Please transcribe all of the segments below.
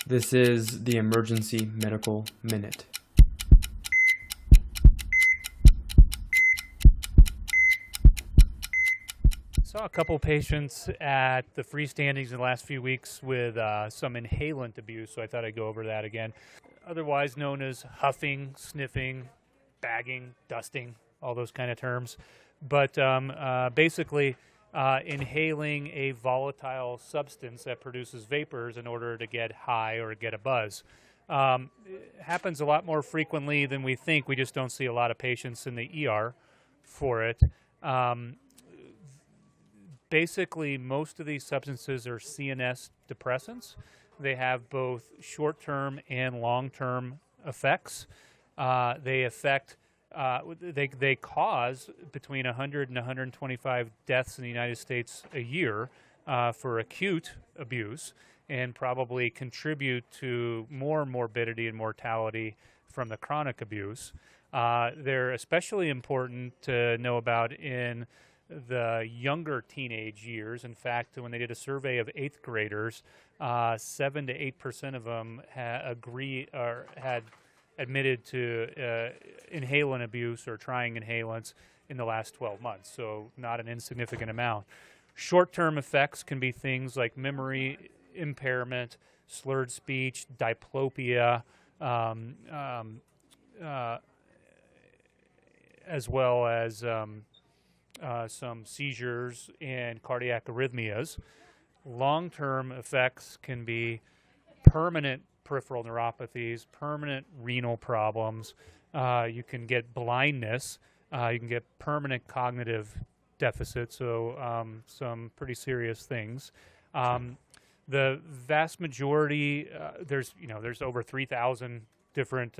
This is the Emergency Medical Minute. Saw a couple patients at the freestandings in the last few weeks with some inhalant abuse, so I thought I'd go over that again. Otherwise known as huffing, sniffing, bagging, dusting, all those kind of terms. But basically inhaling a volatile substance that produces vapors in order to get high or get a buzz. It happens a lot more frequently than we think. We just don't see a lot of patients in the ER for it. Basically, most of these substances are CNS depressants. They have both short-term and long-term effects. They cause between 100 and 125 deaths in the United States a year for acute abuse, and probably contribute to more morbidity and mortality from the chronic abuse. They're especially important to know about in the younger teenage years. In fact, when they did a survey of 8th graders, 7 to 8% of them had admitted to inhalant abuse or trying inhalants in the last 12 months, so not an insignificant amount. Short-term effects can be things like memory impairment, slurred speech, diplopia, as well as some seizures and cardiac arrhythmias. Long-term effects can be permanent peripheral neuropathies, permanent renal problems. You can get blindness. You can get permanent cognitive deficit, so some pretty serious things. The vast majority, there's over 3,000 different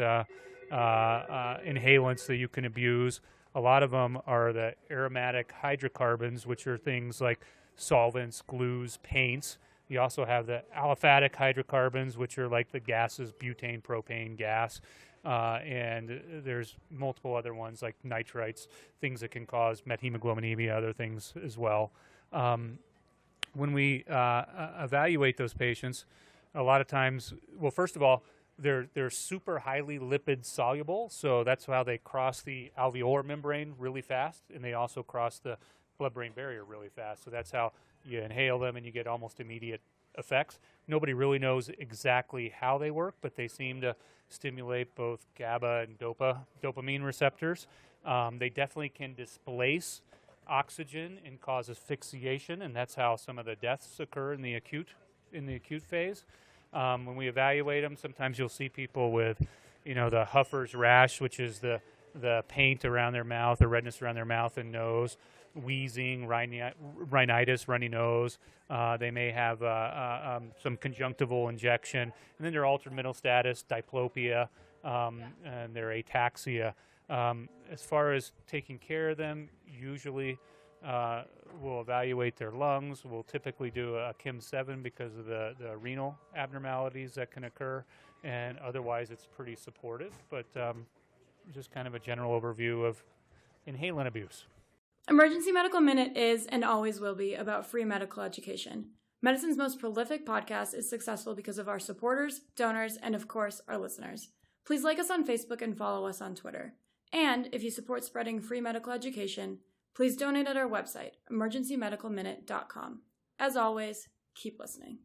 inhalants that you can abuse. A lot of them are the aromatic hydrocarbons, which are things like solvents, glues, paints. You also have the aliphatic hydrocarbons, which are like the gases, butane, propane, gas. And there's multiple other ones like nitrites, things that can cause methemoglobinemia, other things as well. When we evaluate those patients, a lot of times, well, first of all, they're super highly lipid soluble, so that's how they cross the alveolar membrane really fast, and they also cross the blood-brain barrier really fast. So that's how you inhale them and you get almost immediate effects. Nobody really knows exactly how they work, but they seem to stimulate both GABA and dopamine receptors. They definitely can displace oxygen and cause asphyxiation, and that's how some of the deaths occur in the acute phase. When we evaluate them, sometimes you'll see people with, the huffer's rash, which is the paint around their mouth, the redness around their mouth and nose, wheezing, rhinitis, runny nose. They may have some conjunctival injection, and then their altered mental status, diplopia, and their ataxia. As far as taking care of them, usually we'll evaluate their lungs. We'll typically do a Kim-7 because of the renal abnormalities that can occur, and otherwise it's pretty supportive, but just kind of a general overview of inhalant abuse. Emergency Medical Minute is and always will be about free medical education. Medicine's most prolific podcast is successful because of our supporters, donors, and of course, our listeners. Please like us on Facebook and follow us on Twitter. And if you support spreading free medical education, please donate at our website, emergencymedicalminute.com. As always, keep listening.